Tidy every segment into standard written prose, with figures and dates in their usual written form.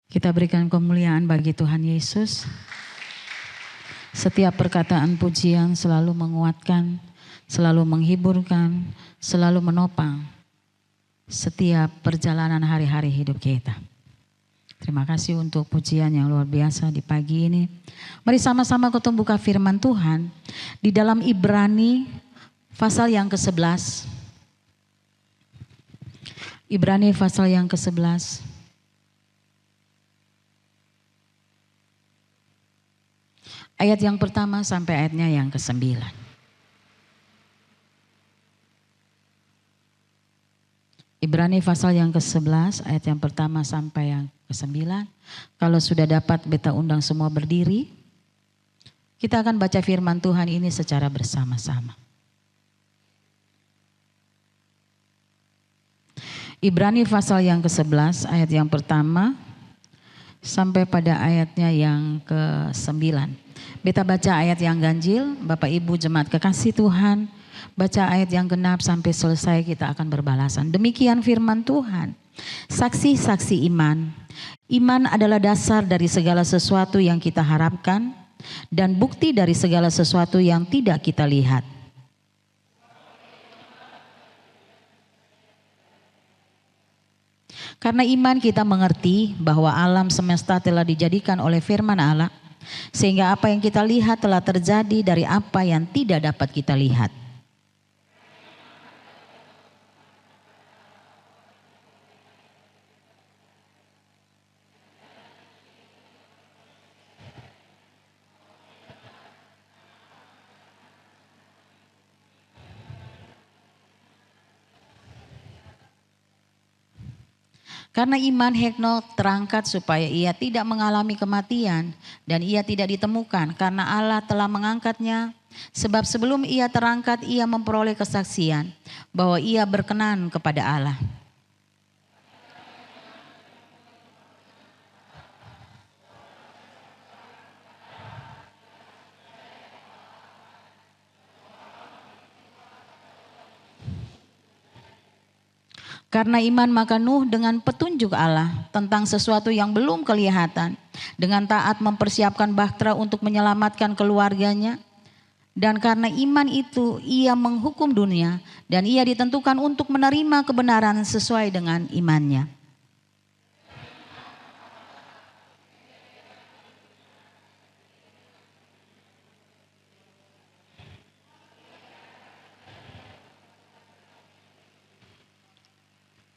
Kita berikan kemuliaan bagi Tuhan Yesus. Setiap perkataan pujian selalu menguatkan, selalu menghiburkan, selalu menopang setiap perjalanan hari-hari hidup kita. Terima kasih untuk pujian yang luar biasa di pagi ini. Mari sama-sama kita buka firman Tuhan di dalam Ibrani pasal yang ke-11. Ibrani pasal yang ke-11. Ayat yang pertama sampai ayatnya yang ke-9. Ibrani pasal yang ke-11 ayat yang pertama sampai yang ke-9. Kalau sudah dapat beta undang semua berdiri. Kita akan baca firman Tuhan ini secara bersama-sama. Ibrani pasal yang ke-11 ayat yang pertama sampai pada ayatnya yang ke-9. Beta baca ayat yang ganjil, Bapak Ibu jemaat kekasih Tuhan, baca ayat yang genap sampai selesai kita akan berbalasan. Demikian firman Tuhan. Saksi-saksi iman. Iman adalah dasar dari segala sesuatu yang kita harapkan dan bukti dari segala sesuatu yang tidak kita lihat. Karena iman kita mengerti bahwa alam semesta telah dijadikan oleh firman Allah, sehingga apa yang kita lihat telah terjadi dari apa yang tidak dapat kita lihat. Karena iman Henokh terangkat supaya ia tidak mengalami kematian dan ia tidak ditemukan karena Allah telah mengangkatnya. Sebab sebelum ia terangkat ia memperoleh kesaksian bahwa ia berkenan kepada Allah. Karena iman maka Nuh dengan petunjuk Allah tentang sesuatu yang belum kelihatan, dengan taat mempersiapkan bahtera untuk menyelamatkan keluarganya. Dan karena iman itu ia menghukum dunia dan ia ditentukan untuk menerima kebenaran sesuai dengan imannya.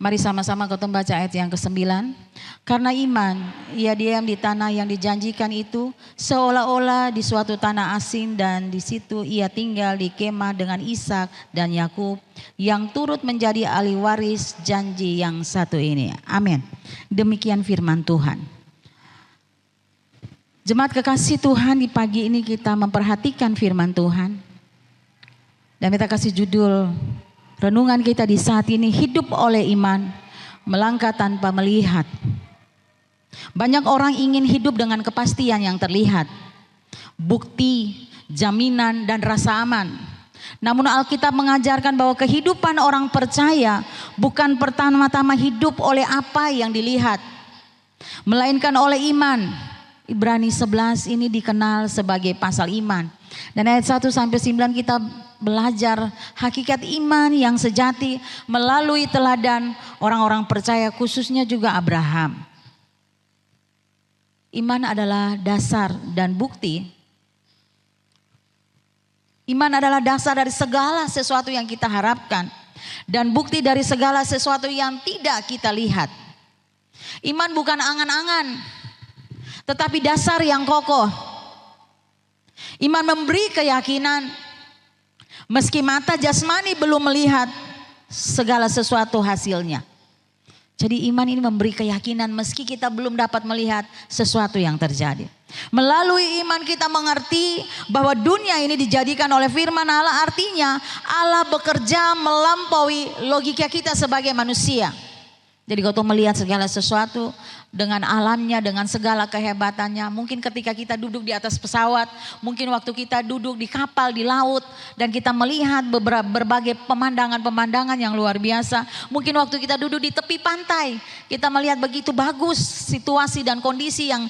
Mari sama-sama kita baca ayat yang ke-9. Karena iman, ia diam di tanah yang dijanjikan itu seolah-olah di suatu tanah asing dan di situ ia tinggal di kemah dengan Ishak dan Yakub yang turut menjadi ahli waris janji yang satu ini. Amin. Demikian firman Tuhan. Jemaat kekasih Tuhan, di pagi ini kita memperhatikan firman Tuhan. Dan kita kasih judul renungan kita di saat ini, hidup oleh iman, melangkah tanpa melihat. Banyak orang ingin hidup dengan kepastian yang terlihat, bukti, jaminan, dan rasa aman. Namun Alkitab mengajarkan bahwa kehidupan orang percaya bukan pertama-tama hidup oleh apa yang dilihat, melainkan oleh iman. Ibrani 11 ini dikenal sebagai pasal iman. Dan ayat 1 sampai 9 kita belajar hakikat iman yang sejati melalui teladan orang-orang percaya, khususnya juga Abraham. Iman adalah dasar dan bukti. Iman adalah dasar dari segala sesuatu yang kita harapkan dan bukti dari segala sesuatu yang tidak kita lihat. Iman bukan angan-angan, tetapi dasar yang kokoh. Iman memberi keyakinan meski mata jasmani belum melihat segala sesuatu hasilnya. Jadi iman ini memberi keyakinan meski kita belum dapat melihat sesuatu yang terjadi. Melalui iman kita mengerti bahwa dunia ini dijadikan oleh firman Allah, artinya Allah bekerja melampaui logika kita sebagai manusia. Jadi kau melihat segala sesuatu dengan alamnya, dengan segala kehebatannya. Mungkin ketika kita duduk di atas pesawat, mungkin waktu kita duduk di kapal, di laut, dan kita melihat berbagai pemandangan-pemandangan yang luar biasa. Mungkin waktu kita duduk di tepi pantai, kita melihat begitu bagus situasi dan kondisi yang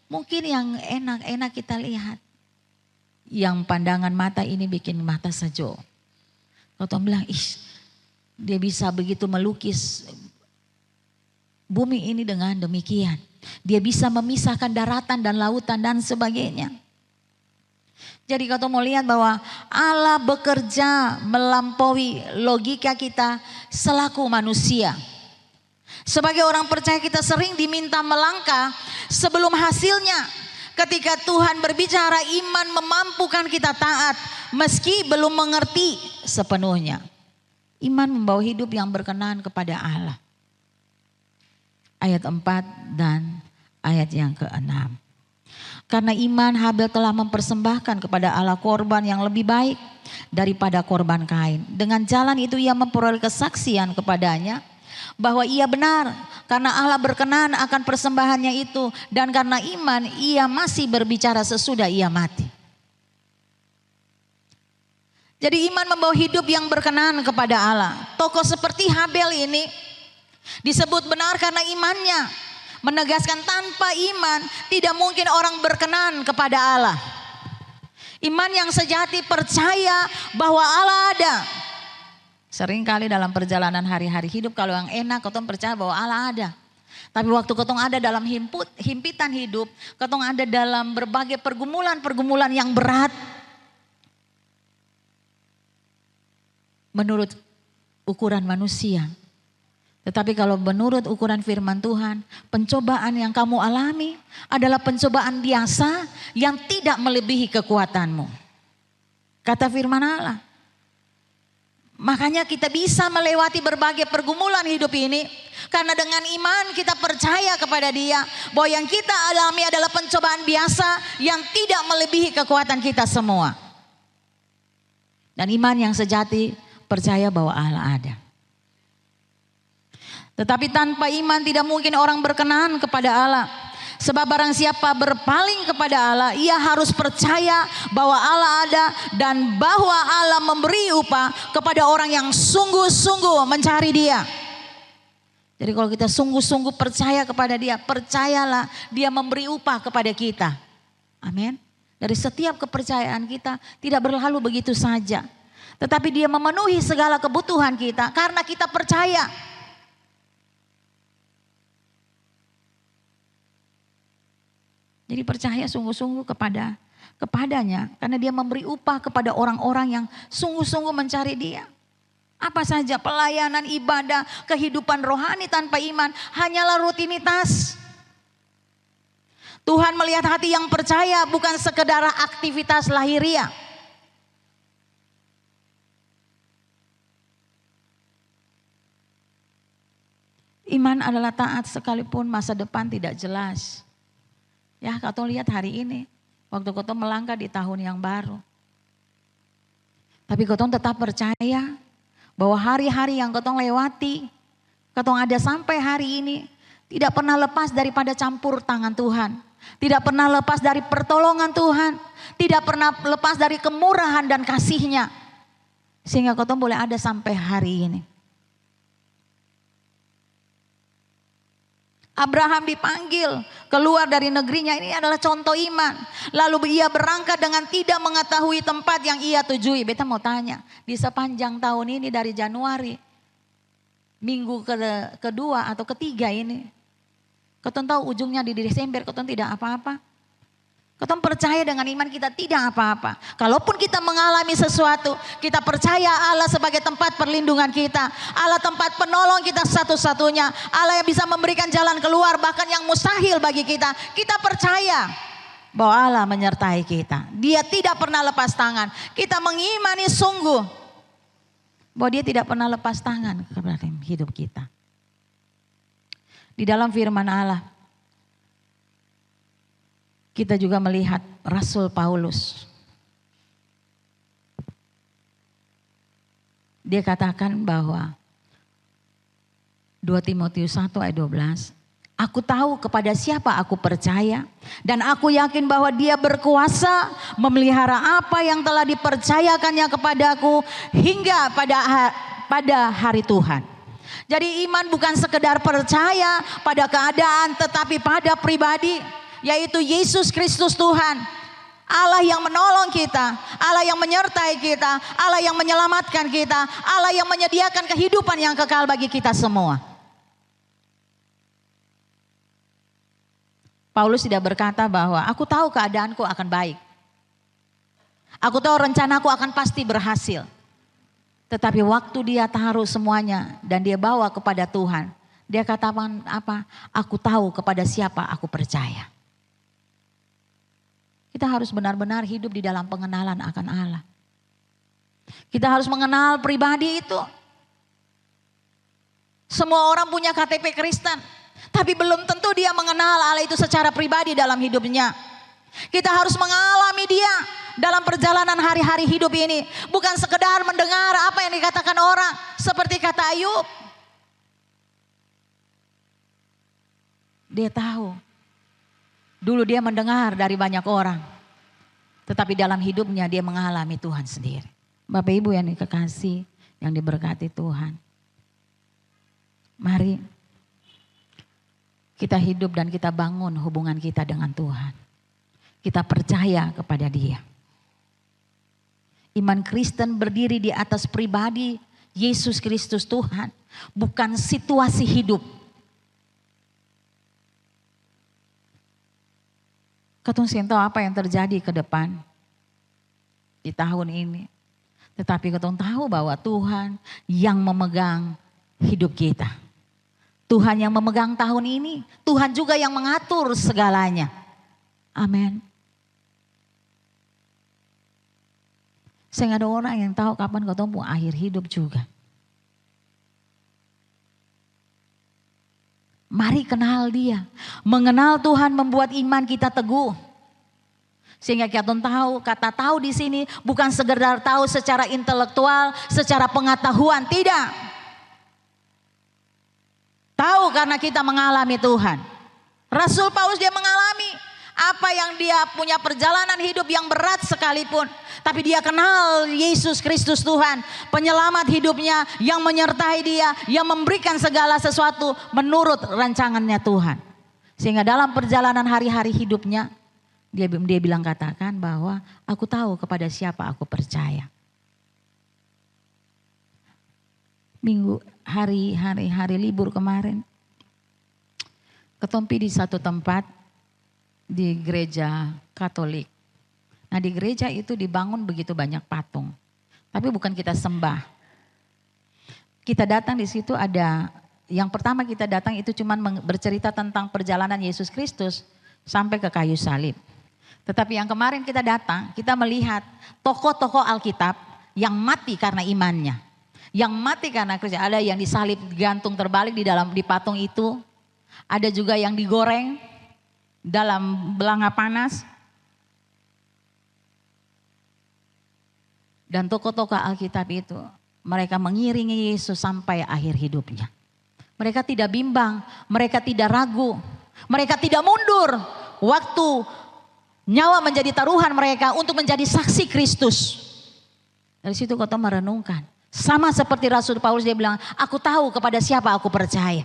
mungkin yang enak-enak kita lihat. Yang pandangan mata ini bikin mata sejuk. Kau bilang, dia bisa begitu melukis bumi ini dengan demikian. Dia bisa memisahkan daratan dan lautan dan sebagainya. Jadi kau mau lihat bahwa Allah bekerja melampaui logika kita selaku manusia. Sebagai orang percaya kita sering diminta melangkah sebelum hasilnya. Ketika Tuhan berbicara, iman memampukan kita taat meski belum mengerti sepenuhnya. Iman membawa hidup yang berkenan kepada Allah. Ayat 4 dan ayat yang ke-6. Karena iman Habel telah mempersembahkan kepada Allah korban yang lebih baik daripada korban Kain. Dengan jalan itu ia memperoleh kesaksian kepadanya bahwa ia benar, karena Allah berkenan akan persembahannya itu, dan karena iman ia masih berbicara sesudah ia mati. Jadi iman membawa hidup yang berkenan kepada Allah. Tokoh seperti Habel ini disebut benar karena imannya, menegaskan tanpa iman tidak mungkin orang berkenan kepada Allah. Iman yang sejati percaya bahwa Allah ada. Seringkali dalam perjalanan hari-hari hidup, kalau yang enak kau percaya bahwa Allah ada. Tapi waktu kau ada dalam himpitan hidup, kau ada dalam berbagai pergumulan-pergumulan yang berat, menurut ukuran manusia. Tetapi kalau menurut ukuran firman Tuhan, pencobaan yang kamu alami adalah pencobaan biasa yang tidak melebihi kekuatanmu. Kata firman Allah. Makanya kita bisa melewati berbagai pergumulan hidup ini. Karena dengan iman kita percaya kepada Dia bahwa yang kita alami adalah pencobaan biasa yang tidak melebihi kekuatan kita semua. Dan iman yang sejati percaya bahwa Allah ada. Tetapi tanpa iman tidak mungkin orang berkenan kepada Allah. Sebab barang siapa berpaling kepada Allah, ia harus percaya bahwa Allah ada dan bahwa Allah memberi upah kepada orang yang sungguh-sungguh mencari Dia. Jadi kalau kita sungguh-sungguh percaya kepada Dia, percayalah Dia memberi upah kepada kita. Amin. Dari setiap kepercayaan kita tidak berlalu begitu saja. Tetapi Dia memenuhi segala kebutuhan kita karena kita percaya. Jadi percaya sungguh-sungguh kepadanya karena Dia memberi upah kepada orang-orang yang sungguh-sungguh mencari Dia. Apa saja pelayanan, ibadah, kehidupan rohani tanpa iman hanyalah rutinitas. Tuhan melihat hati yang percaya bukan sekedar aktivitas lahiriah. Iman adalah taat sekalipun masa depan tidak jelas. Ya, kau lihat hari ini, waktu kau melangkah di tahun yang baru. Tapi kau tetap percaya bahwa hari-hari yang kau lewati, kau ada sampai hari ini, tidak pernah lepas daripada campur tangan Tuhan. Tidak pernah lepas dari pertolongan Tuhan. Tidak pernah lepas dari kemurahan dan kasih-Nya. Sehingga kau boleh ada sampai hari ini. Abraham dipanggil keluar dari negerinya, ini adalah contoh iman. Lalu ia berangkat dengan tidak mengetahui tempat yang ia tujui. Beta mau tanya, di sepanjang tahun ini dari Januari, minggu kedua atau ketiga ini, kau tahu ujungnya di Desember, kau tidak apa-apa. Kau percaya dengan iman kita tidak apa-apa. Kalaupun kita mengalami sesuatu, kita percaya Allah sebagai tempat perlindungan kita. Allah tempat penolong kita satu-satunya. Allah yang bisa memberikan jalan keluar bahkan yang mustahil bagi kita. Kita percaya bahwa Allah menyertai kita. Dia tidak pernah lepas tangan. Kita mengimani sungguh bahwa Dia tidak pernah lepas tangan kepada hidup kita. Di dalam firman Allah, kita juga melihat Rasul Paulus. Dia katakan bahwa 2 Timotius 1 ayat 12. Aku tahu kepada siapa aku percaya dan aku yakin bahwa dia berkuasa memelihara apa yang telah dipercayakannya kepadaku hingga pada hari Tuhan. Jadi iman bukan sekedar percaya pada keadaan tetapi pada pribadi, yaitu Yesus Kristus Tuhan. Allah yang menolong kita, Allah yang menyertai kita, Allah yang menyelamatkan kita, Allah yang menyediakan kehidupan yang kekal bagi kita semua. Paulus tidak berkata bahwa aku tahu keadaanku akan baik. Aku tahu rencanaku akan pasti berhasil. Tetapi waktu dia taruh semuanya dan dia bawa kepada Tuhan, dia katakan apa? Aku tahu kepada siapa aku percaya. Kita harus benar-benar hidup di dalam pengenalan akan Allah. Kita harus mengenal pribadi itu. Semua orang punya KTP Kristen, tapi belum tentu dia mengenal Allah itu secara pribadi dalam hidupnya. Kita harus mengalami dia dalam perjalanan hari-hari hidup ini. Bukan sekedar mendengar apa yang dikatakan orang. Seperti kata Ayub. Dia tahu. Dulu dia mendengar dari banyak orang. Tetapi dalam hidupnya dia mengalami Tuhan sendiri. Bapak Ibu yang dikasihi, yang diberkati Tuhan. Mari kita hidup dan kita bangun hubungan kita dengan Tuhan. Kita percaya kepada Dia. Iman Kristen berdiri di atas pribadi Yesus Kristus Tuhan, bukan situasi hidup. Katong tahu apa yang terjadi ke depan di tahun ini. Tetapi katong tahu bahwa Tuhan yang memegang hidup kita. Tuhan yang memegang tahun ini, Tuhan juga yang mengatur segalanya. Amin. Sehingga ada orang yang tahu kapan katong mau akhir hidup juga. Mari kenal Dia. Mengenal Tuhan membuat iman kita teguh. Sehingga kita tahu, kata tahu di sini bukan sekedar tahu secara intelektual, secara pengetahuan, tidak. Tahu karena kita mengalami Tuhan. Rasul Paulus dia mengalami apa yang dia punya perjalanan hidup yang berat sekalipun. Tapi dia kenal Yesus Kristus Tuhan. Penyelamat hidupnya yang menyertai dia. Yang memberikan segala sesuatu menurut rancangannya Tuhan. Sehingga dalam perjalanan hari-hari hidupnya. Dia bilang katakan bahwa aku tahu kepada siapa aku percaya. Minggu hari libur kemarin. Ketompi di satu tempat di gereja Katolik. Nah di gereja itu dibangun begitu banyak patung. Tapi bukan kita sembah. Kita datang di situ ada, yang pertama kita datang itu cuma bercerita tentang perjalanan Yesus Kristus sampai ke kayu salib. Tetapi yang kemarin kita datang, kita melihat tokoh-tokoh Alkitab yang mati karena imannya. Yang mati karena kerja, ada yang disalib gantung terbalik di patung itu. Ada juga yang digoreng dalam belanga panas. Dan tokoh-tokoh Alkitab itu mereka mengiringi Yesus sampai akhir hidupnya. Mereka tidak bimbang, mereka tidak ragu, mereka tidak mundur. Waktu nyawa menjadi taruhan mereka untuk menjadi saksi Kristus. Dari situ kau merenungkan. Sama seperti Rasul Paulus dia bilang, aku tahu kepada siapa aku percaya.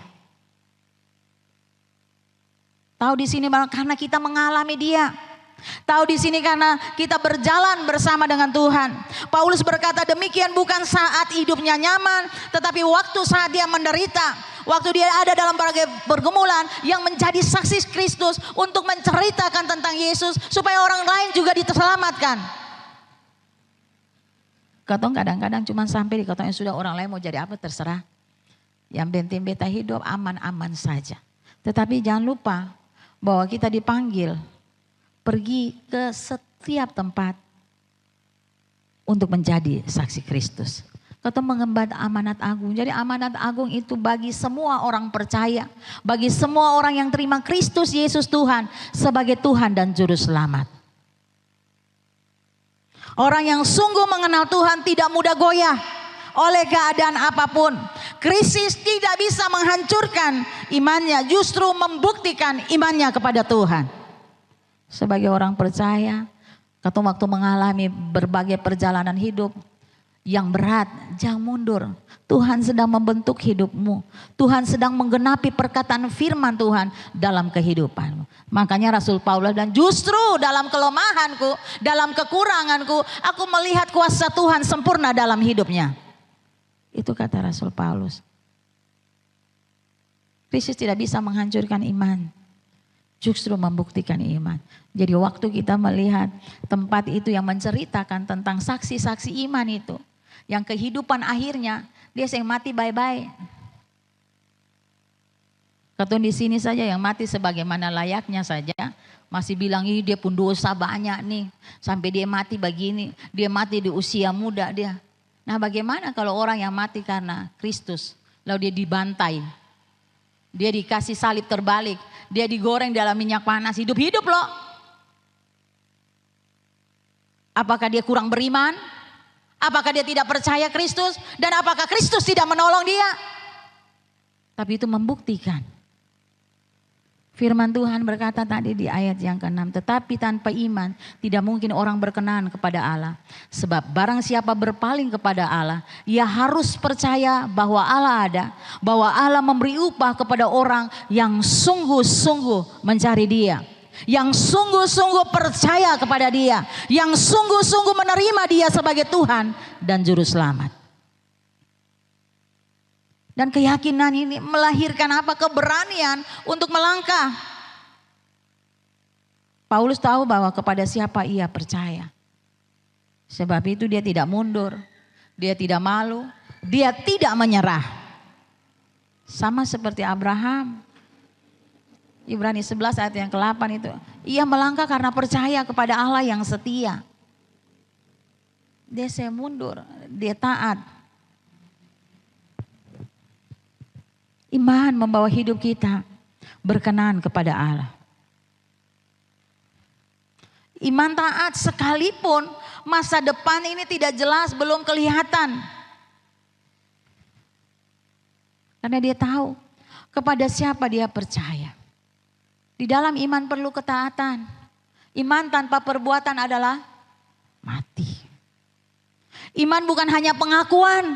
Tahu di sini karena kita mengalami Dia. Tahu di sini karena kita berjalan bersama dengan Tuhan. Paulus berkata demikian bukan saat hidupnya nyaman, tetapi waktu saat dia menderita. Waktu dia ada dalam berbagai pergumulan yang menjadi saksi Kristus untuk menceritakan tentang Yesus supaya orang lain juga diselamatkan. Katong kadang-kadang cuma sampai di katong yang sudah orang lain mau jadi apa terserah. Yang penting beta hidup aman-aman saja. Tetapi jangan lupa bahwa kita dipanggil pergi ke setiap tempat untuk menjadi saksi Kristus. Katong mengemban amanat agung. Jadi amanat agung itu bagi semua orang percaya. Bagi semua orang yang terima Kristus Yesus Tuhan sebagai Tuhan dan Juru Selamat. Orang yang sungguh mengenal Tuhan tidak mudah goyah. oleh keadaan apapun. Krisis tidak bisa menghancurkan imannya, justru membuktikan imannya kepada Tuhan. Sebagai orang percaya, waktu mengalami berbagai perjalanan hidup yang berat, jangan mundur. Tuhan sedang membentuk hidupmu. Tuhan sedang menggenapi perkataan firman Tuhan dalam kehidupanmu. Makanya Rasul Paulus, dan justru dalam kelemahanku, dalam kekuranganku, aku melihat kuasa Tuhan sempurna dalam hidupnya. Itu kata Rasul Paulus. Krisis tidak bisa menghancurkan iman, justru membuktikan iman. Jadi waktu kita melihat tempat itu yang menceritakan tentang saksi-saksi iman itu, yang kehidupan akhirnya dia yang mati bye-bye. Katun di sini saja yang mati sebagaimana layaknya saja, masih bilang ini dia pun dosa banyak nih, sampai dia mati begini, dia mati di usia muda dia. Nah bagaimana kalau orang yang mati karena Kristus, lalu dia dibantai, dia dikasih salib terbalik, dia digoreng dalam minyak panas, hidup-hidup loh. Apakah dia kurang beriman? Apakah dia tidak percaya Kristus? Dan apakah Kristus tidak menolong dia? Tapi itu membuktikan. Firman Tuhan berkata tadi di ayat yang ke-6, tetapi tanpa iman tidak mungkin orang berkenan kepada Allah. Sebab barang siapa berpaling kepada Allah, ia harus percaya bahwa Allah ada, bahwa Allah memberi upah kepada orang yang sungguh-sungguh mencari Dia, yang sungguh-sungguh percaya kepada Dia, yang sungguh-sungguh menerima Dia sebagai Tuhan dan Juru Selamat. Dan keyakinan ini melahirkan apa? Keberanian untuk melangkah. Paulus tahu bahwa kepada siapa ia percaya. Sebab itu dia tidak mundur, dia tidak malu, dia tidak menyerah. Sama seperti Abraham. Ibrani 11 ayat yang ke-8 itu. Ia melangkah karena percaya kepada Allah yang setia. Dia mundur, dia taat. Iman membawa hidup kita berkenan kepada Allah. Iman taat sekalipun masa depan ini tidak jelas, belum kelihatan. Karena dia tahu kepada siapa dia percaya. Di dalam iman perlu ketaatan. Iman tanpa perbuatan adalah mati. Iman bukan hanya pengakuan,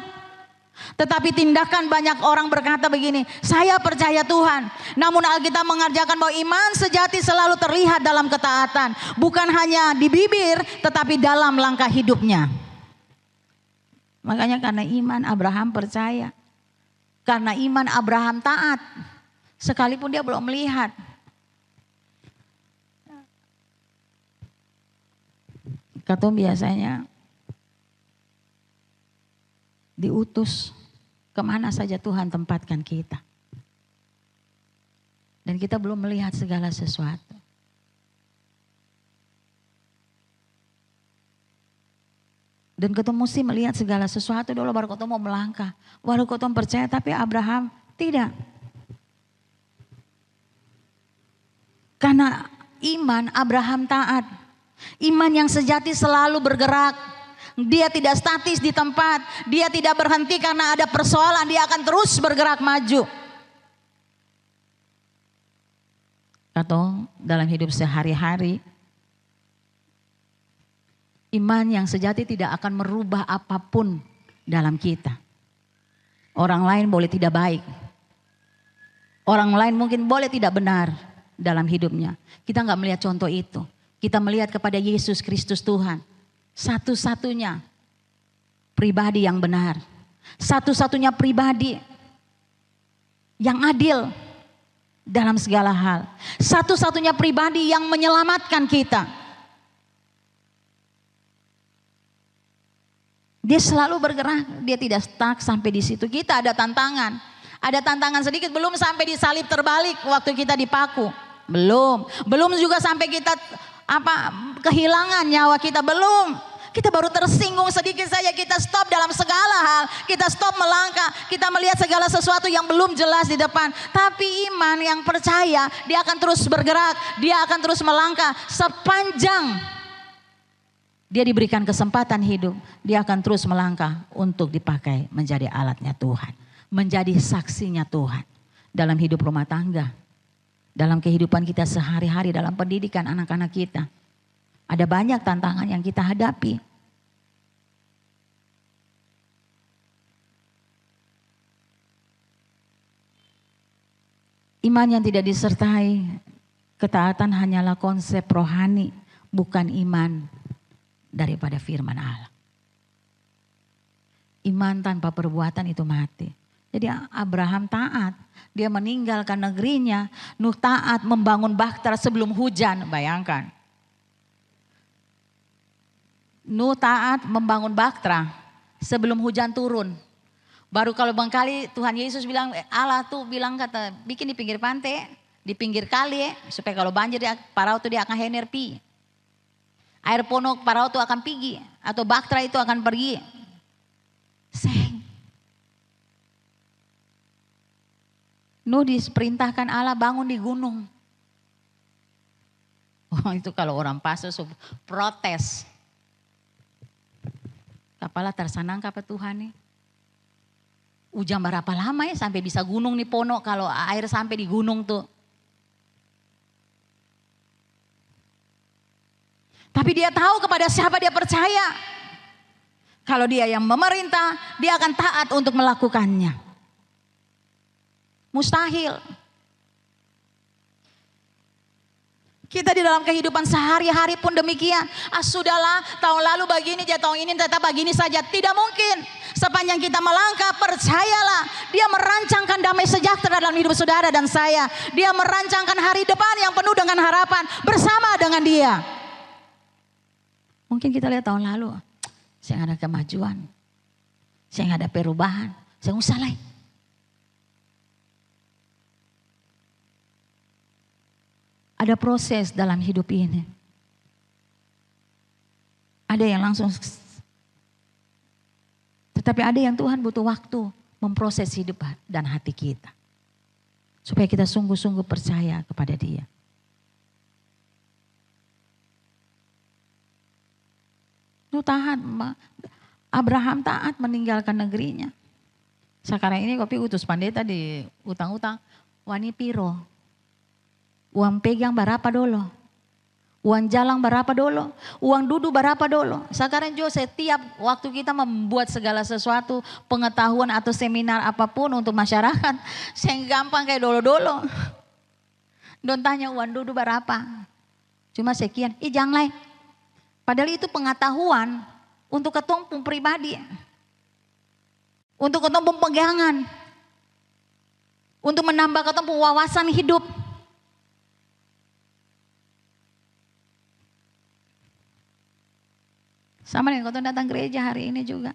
tetapi tindakan. Banyak orang berkata begini, saya percaya Tuhan. Namun Alkitab mengajarkan bahwa iman sejati selalu terlihat dalam ketaatan. Bukan hanya di bibir, tetapi dalam langkah hidupnya. Makanya karena iman Abraham percaya. Karena iman Abraham taat. Sekalipun dia belum melihat. Kata biasanya diutus kemana saja Tuhan tempatkan kita. Dan kita belum melihat segala sesuatu. Dan kita mesti melihat segala sesuatu dulu baru kita mau melangkah. Baru kita percaya, tapi Abraham tidak. Karena iman Abraham taat. Iman yang sejati selalu bergerak. Dia tidak statis di tempat. Dia tidak berhenti karena ada persoalan. Dia akan terus bergerak maju. Atau dalam hidup sehari-hari, iman yang sejati tidak akan merubah apapun dalam kita. Orang lain boleh tidak baik. Orang lain mungkin boleh tidak benar dalam hidupnya. Kita nggak melihat contoh itu. Kita melihat kepada Yesus Kristus Tuhan. Satu-satunya pribadi yang benar. Satu-satunya pribadi yang adil dalam segala hal. Satu-satunya pribadi yang menyelamatkan kita. Dia selalu bergerak, dia tidak stuck sampai di situ. Kita ada tantangan. Ada tantangan sedikit, belum sampai di salib terbalik waktu kita dipaku. Belum juga sampai kita kehilangan nyawa kita, belum. Kita baru tersinggung sedikit saja, kita stop dalam segala hal. Kita stop melangkah, kita melihat segala sesuatu yang belum jelas di depan. Tapi iman yang percaya, dia akan terus bergerak, dia akan terus melangkah sepanjang dia diberikan kesempatan hidup, dia akan terus melangkah untuk dipakai menjadi alatnya Tuhan. Menjadi saksinya Tuhan dalam hidup rumah tangga. Dalam kehidupan kita sehari-hari, dalam pendidikan anak-anak kita. Ada banyak tantangan yang kita hadapi. Iman yang tidak disertai ketaatan hanyalah konsep rohani, bukan iman daripada firman Allah. Iman tanpa perbuatan itu mati. Jadi Abraham taat, dia meninggalkan negerinya. Nuh taat membangun bahtera sebelum hujan, bayangkan. Nuh taat membangun bahtera sebelum hujan turun. Baru kalau bangkali Tuhan Yesus bilang, Allah tuh bilang kata bikin di pinggir pantai, di pinggir kali supaya kalau banjir parau tuh dia akan henerpi. Air ponok parau tuh akan pergi atau bahtera itu akan pergi. Seng. Nuh diperintahkan Allah bangun di gunung. Oh, itu kalau orang pastor protes. Kapala tersanang apa Tuhan nih? Ujang berapa lama ya sampai bisa gunung nih ponok kalau air sampai di gunung tuh. Tapi dia tahu kepada siapa dia percaya. Kalau dia yang memerintah, dia akan taat untuk melakukannya. Mustahil. Kita di dalam kehidupan sehari-hari pun demikian. Sudahlah tahun lalu begini, tahun ini tetap begini saja. Tidak mungkin. Sepanjang kita melangkah, percayalah. Dia merancangkan damai sejahtera dalam hidup saudara dan saya. Dia merancangkan hari depan yang penuh dengan harapan bersama dengan dia. Mungkin kita lihat tahun lalu, saya nggak ada kemajuan. Saya nggak ada perubahan. Saya nggak usah lah. Ada proses dalam hidup ini. Ada yang langsung, tetapi ada yang Tuhan butuh waktu memproses hidup dan hati kita. Supaya kita sungguh-sungguh percaya kepada Dia. Nuh taat, Abraham taat meninggalkan negerinya. Sekarang ini kopi utus pendeta di utang-utang, wani piro. Uang pegang berapa dulu? Uang jalan berapa dulu? Uang duduk berapa dulu? Sekarang juga setiap waktu kita membuat segala sesuatu, pengetahuan atau seminar apapun untuk masyarakat, saya gampang kayak dulu-dulu. Don't tanya uang duduk berapa. Cuma sekian, jangan lah. Padahal itu pengetahuan untuk ketumpung pribadi. Untuk ketumpung pegangan. Untuk menambah ketumpung wawasan hidup. Sama dengan kau datang gereja hari ini juga.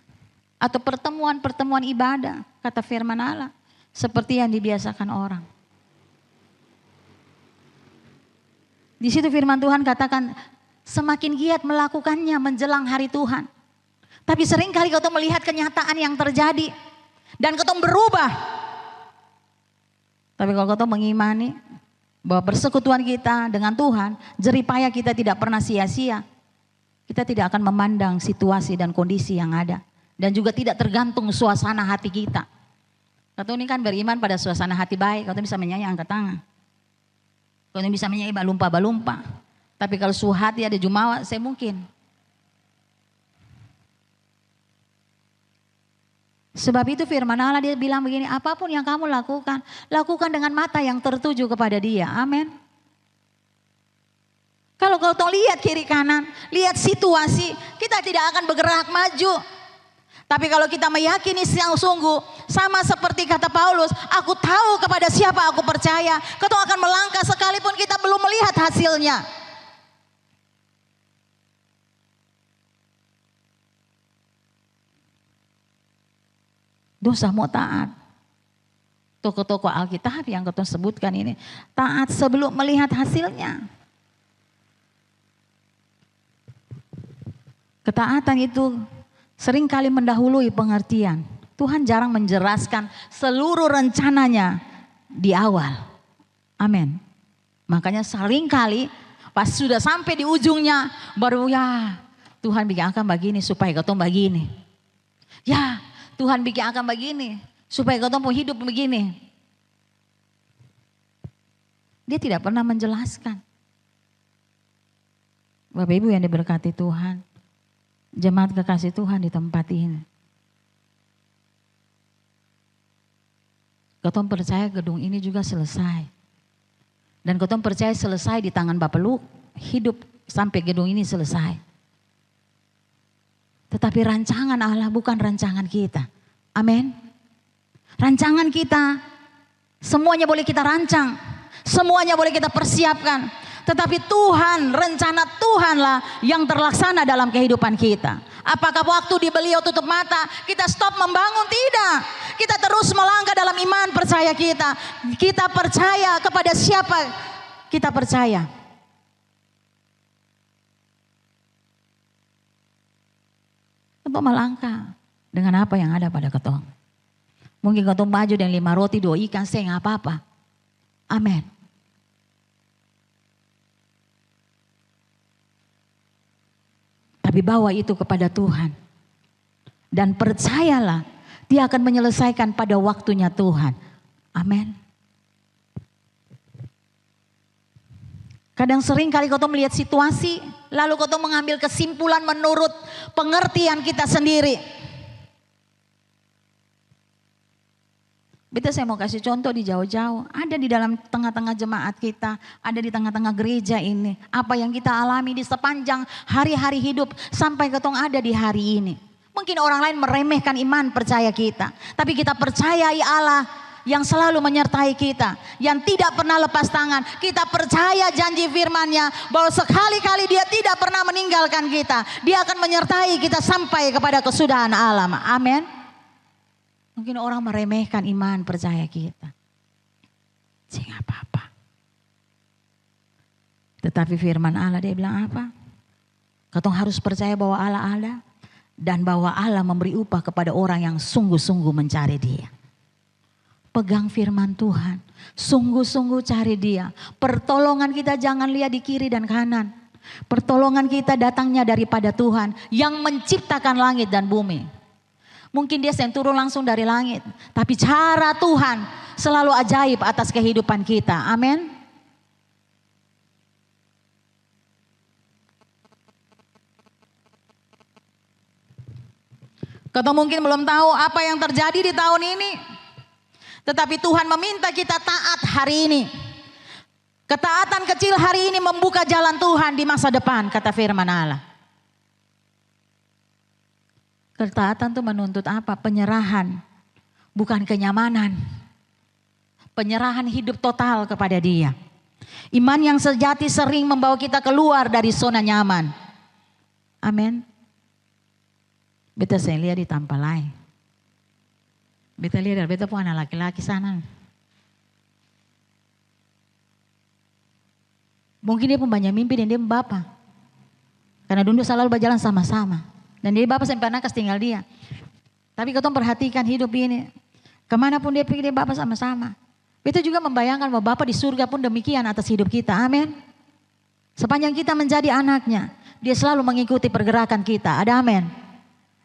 Atau pertemuan-pertemuan ibadah. Kata firman Allah. Seperti yang dibiasakan orang. Di situ firman Tuhan katakan. Semakin giat melakukannya menjelang hari Tuhan. Tapi seringkali kau melihat kenyataan yang terjadi. Dan kau berubah. Tapi kalau kau mengimani. Bahwa persekutuan kita dengan Tuhan. Jeripaya kita tidak pernah sia-sia. Kita tidak akan memandang situasi dan kondisi yang ada. Dan juga tidak tergantung suasana hati kita. Kau ini kan beriman pada suasana hati baik. Kau bisa menyanyi angkat tangan. Kau bisa menyanyi balumpa-balumpa. Tapi kalau suhu hati ada jumawa, saya mungkin. Sebab itu firman Allah dia bilang begini, apapun yang kamu lakukan, lakukan dengan mata yang tertuju kepada Dia. Amin. Kalau kau tahu lihat kiri kanan, lihat situasi, kita tidak akan bergerak maju. Tapi kalau kita meyakini sungguh, sama seperti kata Paulus, aku tahu kepada siapa aku percaya, kau akan melangkah sekalipun kita belum melihat hasilnya. Dosa mau taat. Tokoh-tokoh Alkitab yang kau sebutkan ini, taat sebelum melihat hasilnya. Ketaatan itu seringkali mendahului pengertian. Tuhan jarang menjelaskan seluruh rencananya di awal. Amin. Makanya seringkali pas sudah sampai di ujungnya baru ya Tuhan bikin akan begini supaya kau begini. Ya, Tuhan bikin akan begini supaya kau mau hidup begini. Dia tidak pernah menjelaskan. Bapak Ibu yang diberkati Tuhan, jemaat kekasih Tuhan di tempat ini. Kau percaya gedung ini juga selesai. Dan kau percaya selesai di tangan Bapak Lu, hidup sampai gedung ini selesai. Tetapi rancangan Allah bukan rancangan kita. Amin. Rancangan kita, semuanya boleh kita rancang. Semuanya boleh kita persiapkan. Tetapi Tuhan, rencana Tuhanlah yang terlaksana dalam kehidupan kita. Apakah waktu di beliau tutup mata, kita stop membangun? Tidak. Kita terus melangkah dalam iman percaya kita. Kita percaya kepada siapa kita percaya. Untuk melangkah dengan apa yang ada pada ketong. Mungkin ketong maju dengan 5 roti 2 ikan, saya nggak apa-apa. Amin. Tapi bawa itu kepada Tuhan. Dan percayalah, Dia akan menyelesaikan pada waktunya Tuhan. Amin. Kadang sering kali kau melihat situasi, lalu kau mengambil kesimpulan menurut pengertian kita sendiri. Betul, saya mau kasih contoh di jauh-jauh. Ada di dalam tengah-tengah jemaat kita, ada di tengah-tengah gereja ini. Apa yang kita alami di sepanjang hari-hari hidup sampai ketong ada di hari ini. Mungkin orang lain meremehkan iman percaya kita. Tapi kita percayai Allah yang selalu menyertai kita. Yang tidak pernah lepas tangan. Kita percaya janji firman-Nya bahwa sekali-kali Dia tidak pernah meninggalkan kita. Dia akan menyertai kita sampai kepada kesudahan alam. Amin. Mungkin orang meremehkan iman percaya kita. Sehingga apa-apa. Tetapi firman Allah dia bilang apa? Katong harus percaya bahwa Allah ada. Dan bahwa Allah memberi upah kepada orang yang sungguh-sungguh mencari Dia. Pegang firman Tuhan. Sungguh-sungguh cari Dia. Pertolongan kita jangan lihat di kiri dan kanan. Pertolongan kita datangnya daripada Tuhan. Yang menciptakan langit dan bumi. Mungkin Dia yang turun langsung dari langit. Tapi cara Tuhan selalu ajaib atas kehidupan kita. Amin. Kau mungkin belum tahu apa yang terjadi di tahun ini. Tetapi Tuhan meminta kita taat hari ini. Ketaatan kecil hari ini membuka jalan Tuhan di masa depan, kata firman Allah. Ketaatan itu menuntut apa? Penyerahan, bukan kenyamanan. Penyerahan hidup total kepada Dia. Iman yang sejati sering membawa kita keluar dari zona nyaman. Amin. Beta saya lihat di Tampalai. Beta lihat, beta pun anak laki-laki sana. Mungkin dia pun banyak mimpi dan dia bapak. Karena dulu selalu berjalan sama-sama. Dan dia bapak sampai anak tinggal dia. Tapi kau perhatikan hidup ini. Kemanapun dia pergi dia bapak sama-sama. Beta juga membayangkan bahwa bapak di surga pun demikian atas hidup kita. Amin. Sepanjang kita menjadi anaknya. Dia selalu mengikuti pergerakan kita. Ada amin.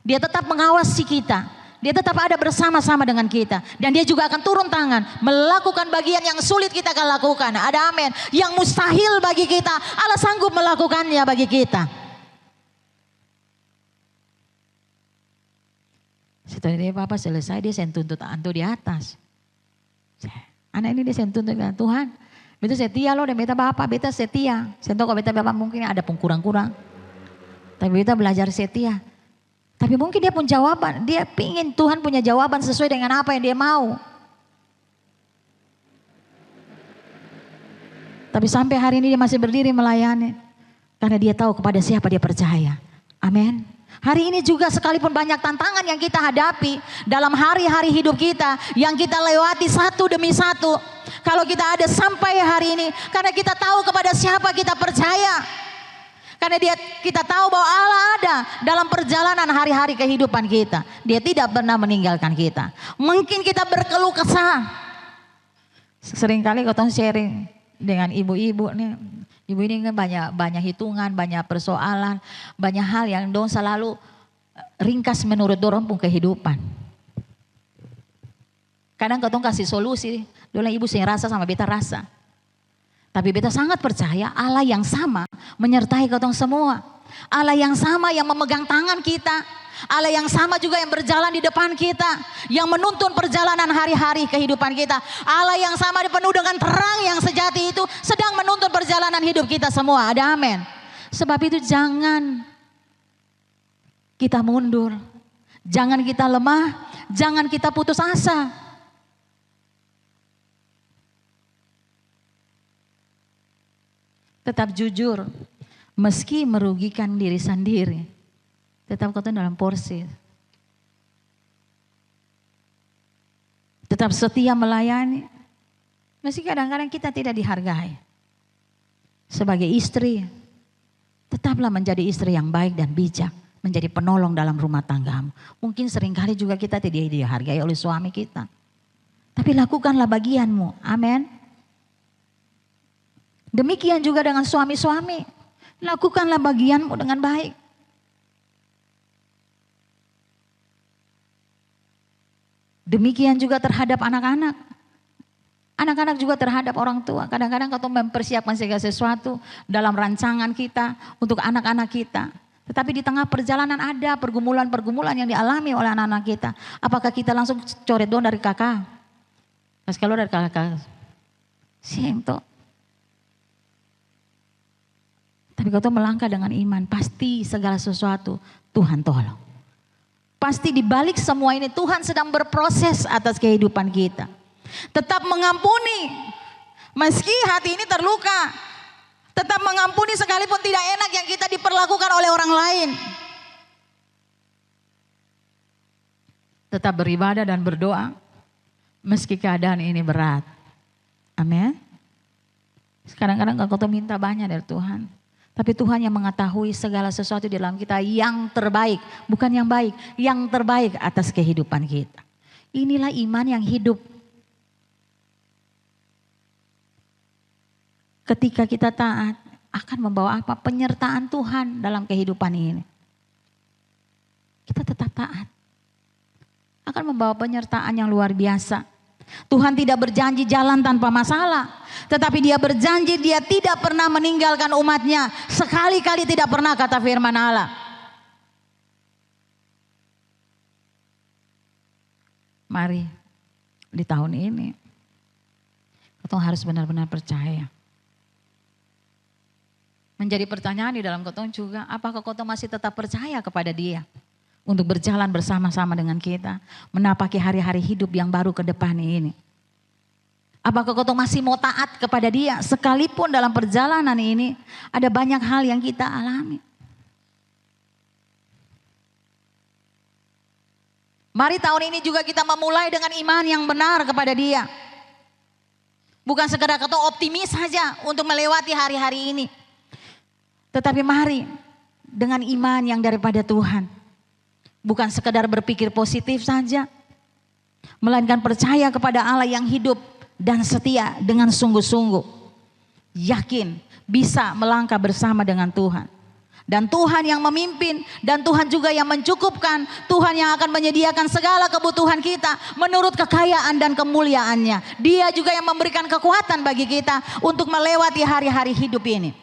Dia tetap mengawasi kita. Dia tetap ada bersama-sama dengan kita. Dan dia juga akan turun tangan. Melakukan bagian yang sulit kita akan lakukan. Ada amin. Yang mustahil bagi kita. Allah sanggup melakukannya bagi kita. Setelah dia Bapak selesai dia saya tuntut antu di atas. Anak ini dia saya tuntut Tuhan. Beta setia loh dan beta Bapak beta setia. Saya tahu kalau beta Bapak mungkin ada pun kurang-kurang. Tapi beta belajar setia. Tapi mungkin dia pun jawaban. Dia pingin Tuhan punya jawaban sesuai dengan apa yang dia mau. Tapi sampai hari ini dia masih berdiri melayani. Karena dia tahu kepada siapa dia percaya. Amin. Hari ini juga sekalipun banyak tantangan yang kita hadapi dalam hari-hari hidup kita yang kita lewati satu demi satu. Kalau kita ada sampai hari ini karena kita tahu kepada siapa kita percaya. Karena kita tahu bahwa Allah ada dalam perjalanan hari-hari kehidupan kita. Dia tidak pernah meninggalkan kita. Mungkin kita berkeluh kesah. Seringkali kau sharing dengan ibu-ibu nih Ibu ini kan banyak hitungan, banyak persoalan, banyak hal yang dong selalu ringkas menurut dorong pun kehidupan. Kadang ketong kasih solusi, dong ibu sing rasa sama beta rasa. Tapi beta sangat percaya Allah yang sama menyertai ketong semua. Allah yang sama yang memegang tangan kita. Allah yang sama juga yang berjalan di depan kita, yang menuntun perjalanan hari-hari kehidupan kita. Allah yang sama dipenuhi dengan terang yang sejati itu sedang menuntun perjalanan hidup kita semua. Ada amin. Sebab itu jangan kita mundur, jangan kita lemah, jangan kita putus asa. Tetap jujur meski merugikan diri sendiri. Tetap kau dalam porsi. Tetap setia melayani. Meski kadang-kadang kita tidak dihargai. Sebagai istri, tetaplah menjadi istri yang baik dan bijak. Menjadi penolong dalam rumah tanggamu. Mungkin seringkali juga kita tidak dihargai oleh suami kita. Tapi lakukanlah bagianmu. Amin. Demikian juga dengan suami-suami. Lakukanlah bagianmu dengan baik. Demikian juga terhadap anak-anak. Anak-anak juga terhadap orang tua. Kadang-kadang kita mempersiapkan segala sesuatu dalam rancangan kita untuk anak-anak kita. Tetapi di tengah perjalanan ada pergumulan-pergumulan yang dialami oleh anak-anak kita. Apakah kita langsung coret dong dari kakak? Pas keluar dari kakak. Siento. Tapi kau melangkah dengan iman. Pasti segala sesuatu Tuhan tolong. Pasti di balik semua ini Tuhan sedang berproses atas kehidupan kita. Tetap mengampuni. Meski hati ini terluka. Tetap mengampuni sekalipun tidak enak yang kita diperlakukan oleh orang lain. Tetap beribadah dan berdoa. Meski keadaan ini berat. Amin. Kadang-kadang kau minta banyak dari Tuhan. Tapi Tuhan yang mengetahui segala sesuatu di dalam kita yang terbaik. Bukan yang baik, yang terbaik atas kehidupan kita. Inilah iman yang hidup. Ketika kita taat akan membawa apa? Penyertaan Tuhan dalam kehidupan ini. Kita tetap taat. Akan membawa penyertaan yang luar biasa. Tuhan tidak berjanji jalan tanpa masalah. Tetapi dia berjanji dia tidak pernah meninggalkan umatnya. Sekali-kali tidak pernah, kata firman Allah. Mari di tahun ini kita harus benar-benar percaya. Menjadi pertanyaan di dalam ketong juga, apakah ketong masih tetap percaya kepada dia? Untuk berjalan bersama-sama dengan kita. Menapaki hari-hari hidup yang baru ke depan ini. Apakah kau masih mau taat kepada dia? Sekalipun dalam perjalanan ini ada banyak hal yang kita alami. Mari tahun ini juga kita memulai dengan iman yang benar kepada dia. Bukan sekedar kata optimis saja untuk melewati hari-hari ini. Tetapi mari dengan iman yang daripada Tuhan. Bukan sekedar berpikir positif saja. Melainkan percaya kepada Allah yang hidup dan setia dengan sungguh-sungguh. Yakin bisa melangkah bersama dengan Tuhan. Dan Tuhan yang memimpin dan Tuhan juga yang mencukupkan. Tuhan yang akan menyediakan segala kebutuhan kita menurut kekayaan dan kemuliaannya. Dia juga yang memberikan kekuatan bagi kita untuk melewati hari-hari hidup ini.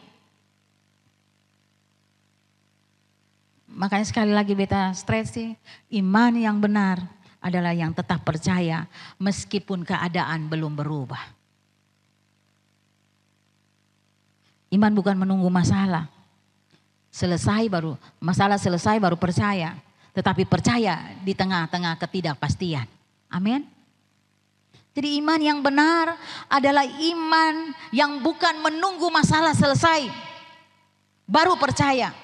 Makanya sekali lagi beta stresi, iman yang benar adalah yang tetap percaya meskipun keadaan belum berubah. Iman bukan menunggu masalah. Masalah selesai baru percaya. Tetapi percaya di tengah-tengah ketidakpastian. Amin. Jadi iman yang benar adalah iman yang bukan menunggu masalah selesai. Baru percaya.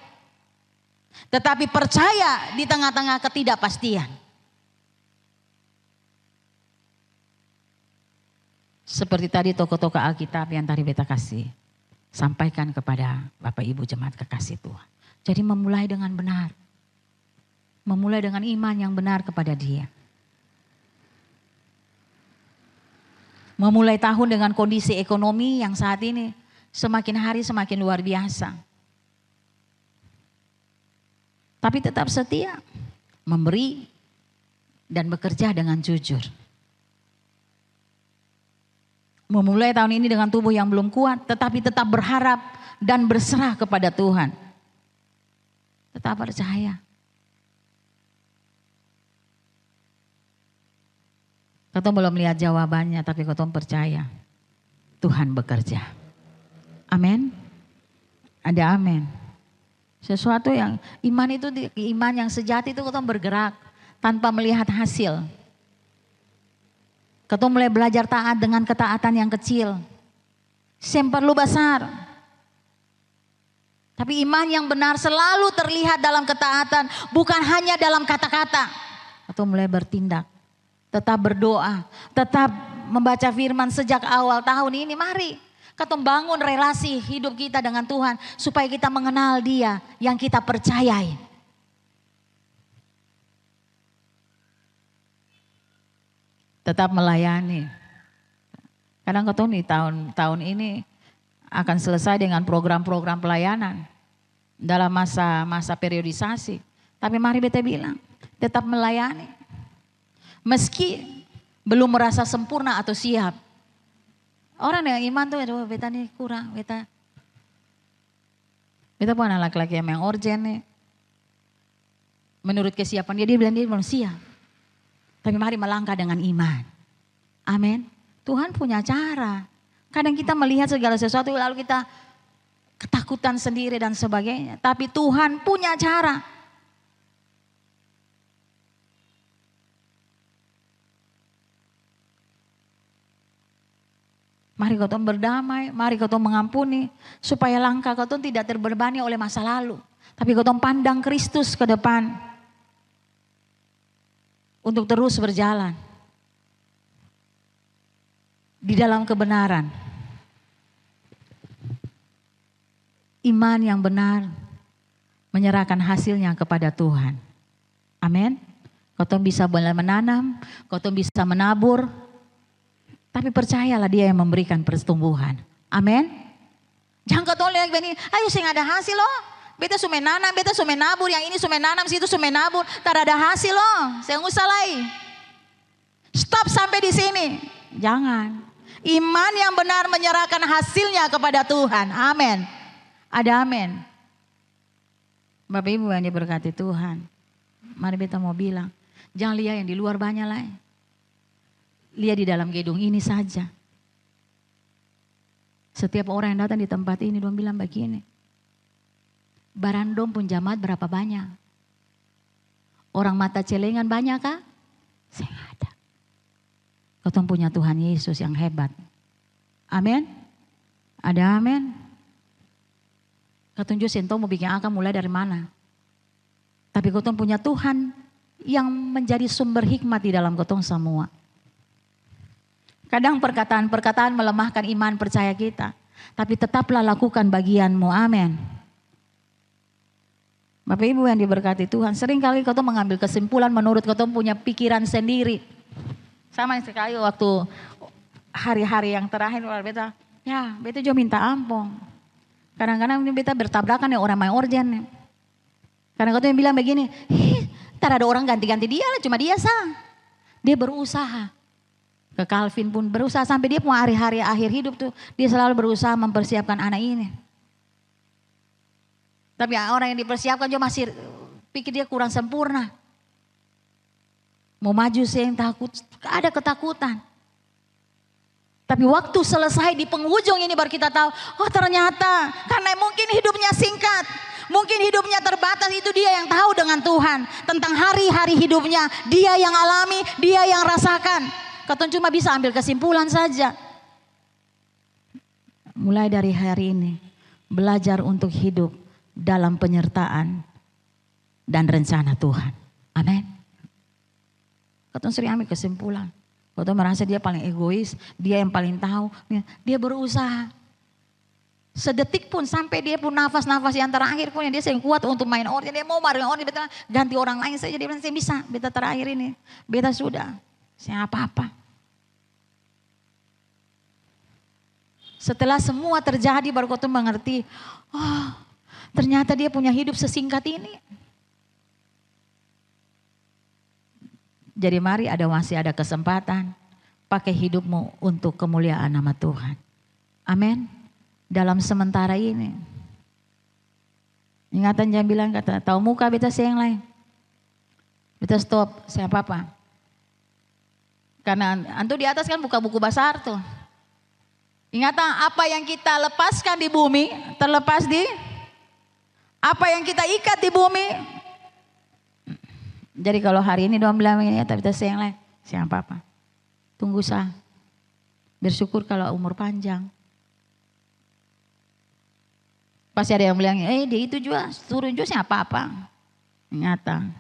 Tetapi percaya di tengah-tengah ketidakpastian. Seperti tadi tokoh-tokoh Alkitab yang tadi beta kasih. Sampaikan kepada Bapak Ibu jemaat kekasih Tuhan. Jadi memulai dengan benar. Memulai dengan iman yang benar kepada Dia. Memulai tahun dengan kondisi ekonomi yang saat ini Semakin hari semakin luar biasa. Tapi tetap setia, memberi dan bekerja dengan jujur. Memulai tahun ini dengan tubuh yang belum kuat, tetapi tetap berharap dan berserah kepada Tuhan. Tetap percaya. Kau belum lihat jawabannya, tapi kau percaya Tuhan bekerja. Amin. Ada amin. Sesuatu yang iman itu, iman yang sejati itu kau bergerak tanpa melihat hasil. Kau mulai belajar taat dengan ketaatan yang kecil. Perlu besar. Tapi iman yang benar selalu terlihat dalam ketaatan, bukan hanya dalam kata-kata. Kau mulai bertindak. Tetap berdoa, tetap membaca firman sejak awal tahun ini. Mari kita bangun relasi hidup kita dengan Tuhan supaya kita mengenal Dia yang kita percayai. Tetap melayani. Kadang kau nih tahun ini akan selesai dengan program-program pelayanan dalam masa periodisasi. Tapi mari beta bilang, tetap melayani. Meski belum merasa sempurna atau siap. Orang yang iman tuh, aduh beta nih kurang, beta pun anak laki-laki yang orjen nih. Menurut kesiapan dia bilang dia belum siap. Tapi mari melangkah dengan iman. Amin. Tuhan punya cara. Kadang kita melihat segala sesuatu lalu kita ketakutan sendiri dan sebagainya. Tapi Tuhan punya cara. Mari kau berdamai, mari kau mengampuni, supaya langkah kau tidak terbebani oleh masa lalu. Tapi kau pandang Kristus ke depan, untuk terus berjalan di dalam kebenaran. Iman yang benar menyerahkan hasilnya kepada Tuhan. Amin. Kau bisa menanam, kau bisa menabur. Tapi percayalah Dia yang memberikan pertumbuhan. Amin. Jangan kau lihat begini, ayo sing ada hasil loh. Beta sume nanam, beta sume nabur, yang ini sume nanam, situ sume nabur, tak ada hasil loh. Saya usah lagi. Stop sampai di sini. Jangan. Iman yang benar menyerahkan hasilnya kepada Tuhan. Amin. Ada amin. Bapak Ibu yang diberkati Tuhan. Mari beta mau bilang, jangan lihat yang di luar banyak lah. Lihat di dalam gedung ini saja. Setiap orang yang datang di tempat ini, dia bilang begini. Barandom pun jamaat berapa banyak? Orang mata celengan banyak kah? Saya nggak ada. Kau punya Tuhan Yesus yang hebat. Amin. Ada amin. Kau tunjuk sento mau bikin akal mulai dari mana? Tapi kau punya Tuhan yang menjadi sumber hikmat di dalam kau semua. Kadang perkataan-perkataan melemahkan iman percaya kita. Tapi tetaplah lakukan bagianmu. Amin. Bapak Ibu yang diberkati Tuhan. Seringkali kau mengambil kesimpulan menurut kau punya pikiran sendiri. Sama sekali waktu hari-hari yang terakhir. Beta juga minta ampun. Kadang-kadang beta bertabrakan ya orang main organ. Karena kau yang bilang begini. Tak ada orang ganti-ganti dia lah. Cuma dia sah. Dia berusaha. Ke Calvin pun berusaha sampai dia mau hari-hari akhir hidup tuh dia selalu berusaha mempersiapkan anak ini. Tapi orang yang dipersiapkan juga masih pikir dia kurang sempurna. Mau maju sih yang takut, ada ketakutan. Tapi waktu selesai di penghujung ini baru kita tahu, oh ternyata karena mungkin hidupnya singkat, mungkin hidupnya terbatas, itu dia yang tahu dengan Tuhan tentang hari-hari hidupnya, dia yang alami, dia yang rasakan. Kau cuma bisa ambil kesimpulan saja. Mulai dari hari ini, belajar untuk hidup dalam penyertaan dan rencana Tuhan. Amin. Kau sering ambil kesimpulan. Kau merasa dia paling egois, dia yang paling tahu. Dia berusaha. Sedetik pun sampai dia pun nafas-nafas yang terakhir pun dia sering kuat untuk main organ. Dia mau main organ, beta ganti orang lain saja. Dia bilang saya bisa, beta terakhir ini. Beta sudah, saya apa-apa. Setelah semua terjadi baru kau tuh mengerti, oh ternyata dia punya hidup sesingkat ini. Jadi mari masih ada kesempatan, pakai hidupmu untuk kemuliaan nama Tuhan. Amin. Dalam sementara ini. Ingatan jangan bilang kata, tahu muka beta yang lain. Beta stop, siapa apa. Karena antu di atas kan buka buku besar tuh. Ingatan apa yang kita lepaskan di bumi, terlepas di apa yang kita ikat di bumi. Jadi kalau hari ini doang bilang ini, tapi kita yang lain, siapa apa. Tunggu sah. Bersyukur kalau umur panjang. Pasti ada yang bilang, dia itu juga, turun juga siapa apa. Ingatan,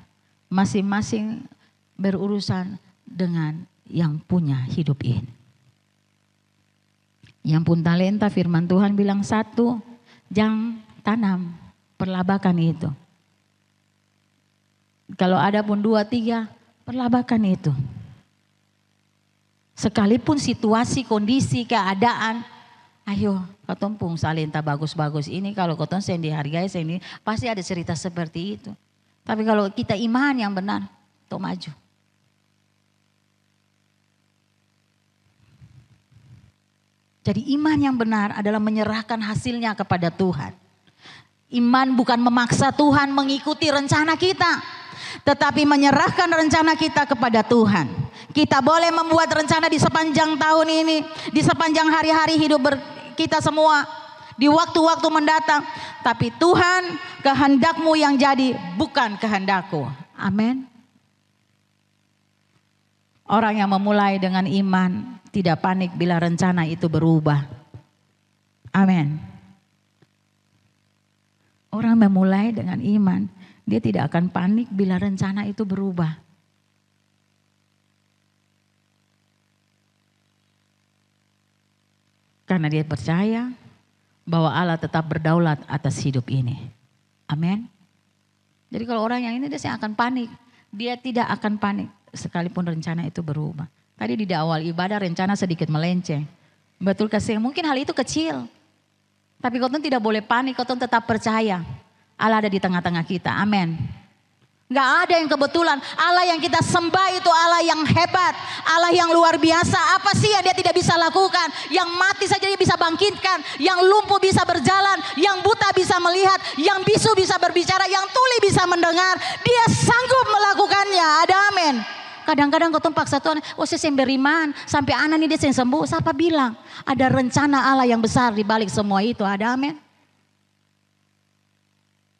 masing-masing berurusan dengan yang punya hidup ini. Yang pun talenta firman Tuhan bilang 1, jangan tanam, perlabakan itu. Kalau ada pun 2, 3, perlabakan itu. Sekalipun situasi, kondisi, keadaan, ayo katong pun talenta bagus-bagus ini, kalau katong yang dihargai, ini pasti ada cerita seperti itu. Tapi kalau kita iman yang benar, tuh maju. Jadi iman yang benar adalah menyerahkan hasilnya kepada Tuhan. Iman bukan memaksa Tuhan mengikuti rencana kita, tetapi menyerahkan rencana kita kepada Tuhan. Kita boleh membuat rencana di sepanjang tahun ini, di sepanjang hari-hari hidup kita semua, di waktu-waktu mendatang. Tapi Tuhan, kehendakmu yang jadi, bukan kehendakku. Amin. Orang yang memulai dengan iman tidak panik bila rencana itu berubah. Amin. Orang memulai dengan iman, dia tidak akan panik bila rencana itu berubah. Karena dia percaya bahwa Allah tetap berdaulat atas hidup ini. Amin. Jadi kalau orang yang ini dia akan panik, dia tidak akan panik sekalipun rencana itu berubah. Tadi di awal ibadah rencana sedikit melenceng. Betul kasih, mungkin hal itu kecil. Tapi kau tidak boleh panik, kau tetap percaya. Allah ada di tengah-tengah kita, amin. Gak ada yang kebetulan, Allah yang kita sembah itu Allah yang hebat. Allah yang luar biasa, apa sih yang dia tidak bisa lakukan. Yang mati saja dia bisa bangkitkan. Yang lumpuh bisa berjalan, yang buta bisa melihat, yang bisu bisa berbicara, yang tuli bisa mendengar. Dia sanggup melakukannya, ada amin. Kadang-kadang kau paksa Tuhan, saya yang beriman, sampai anak ini dia yang sembuh. Siapa bilang? Ada rencana Allah yang besar di balik semua itu, ada amin.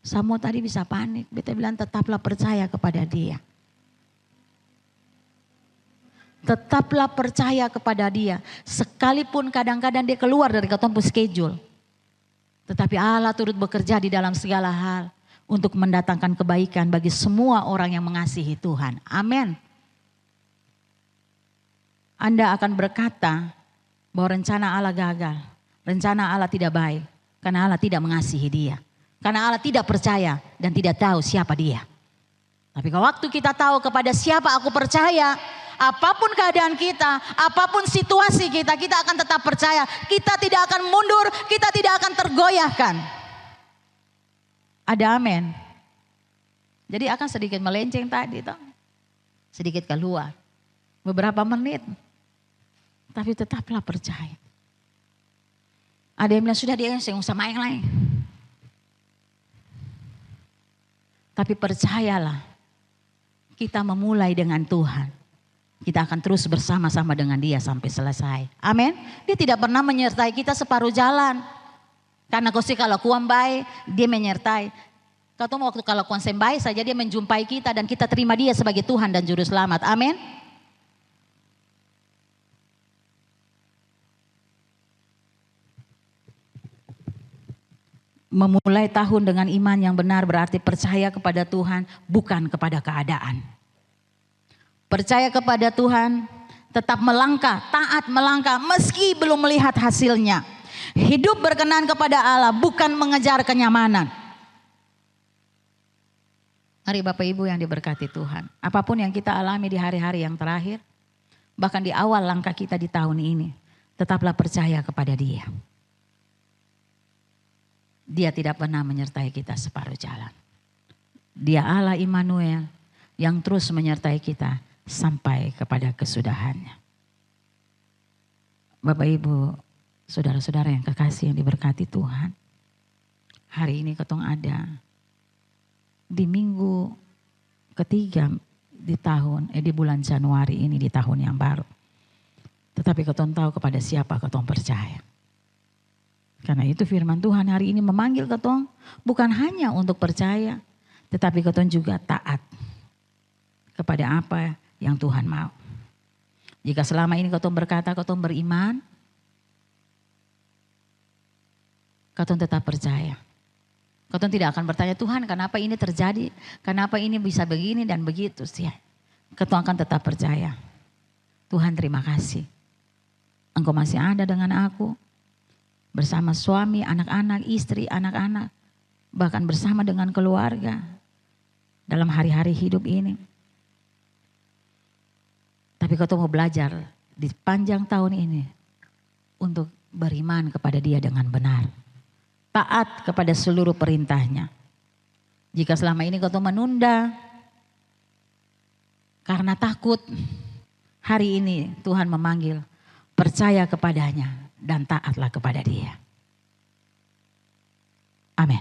Samuel tadi bisa panik, beta bilang tetaplah percaya kepada dia. Tetaplah percaya kepada dia. Sekalipun kadang-kadang dia keluar dari ketemu schedule. Tetapi Allah turut bekerja di dalam segala hal untuk mendatangkan kebaikan bagi semua orang yang mengasihi Tuhan. Amin. Anda akan berkata bahwa rencana Allah gagal. Rencana Allah tidak baik. Karena Allah tidak mengasihi dia. Karena Allah tidak percaya dan tidak tahu siapa dia. Tapi kalau waktu kita tahu kepada siapa aku percaya, apapun keadaan kita, apapun situasi kita, kita akan tetap percaya. Kita tidak akan mundur, kita tidak akan tergoyahkan. Ada amin. Jadi akan sedikit melenceng tadi toh. Sedikit keluar. Beberapa menit. Tapi tetaplah percaya. Ada yang bilang sudah dia yang sama yang lain. Tapi percayalah, kita memulai dengan Tuhan. Kita akan terus bersama-sama dengan dia sampai selesai. Amin. Dia tidak pernah menyertai kita separuh jalan. Karena kau sih kalau kuam baik, dia menyertai. Kau tahu waktu kalau kuam sembai saja dia menjumpai kita dan kita terima dia sebagai Tuhan dan Juru Selamat. Amin. Memulai tahun dengan iman yang benar berarti percaya kepada Tuhan, bukan kepada keadaan. Percaya kepada Tuhan, tetap melangkah, taat melangkah meski belum melihat hasilnya. Hidup berkenan kepada Allah, bukan mengejar kenyamanan. Mari Bapak Ibu yang diberkati Tuhan. Apapun yang kita alami di hari-hari yang terakhir, bahkan di awal langkah kita di tahun ini, tetaplah percaya kepada Dia. Dia tidak pernah menyertai kita separuh jalan. Dia Allah Immanuel yang terus menyertai kita sampai kepada kesudahannya. Bapak Ibu, saudara-saudara yang kekasih yang diberkati Tuhan. Hari ini ketong ada di minggu ketiga di bulan Januari ini, di tahun yang baru. Tetapi ketong tahu kepada siapa ketong percaya. Karena itu firman Tuhan hari ini memanggil ketong bukan hanya untuk percaya, tetapi ketong juga taat kepada apa yang Tuhan mau. Jika selama ini ketong berkata ketong beriman, ketong tetap percaya. Ketong tidak akan bertanya, Tuhan kenapa ini terjadi, kenapa ini bisa begini dan begitu sih. Ketong akan tetap percaya. Tuhan terima kasih. Engkau masih ada dengan aku. Bersama suami, anak-anak, istri, anak-anak. Bahkan bersama dengan keluarga. Dalam hari-hari hidup ini. Tapi kau mau belajar di panjang tahun ini. Untuk beriman kepada Dia dengan benar. Taat kepada seluruh perintahnya. Jika selama ini kau menunda. Karena takut. Hari ini Tuhan memanggil. Percaya kepadanya. Dan taatlah kepada Dia. Amin.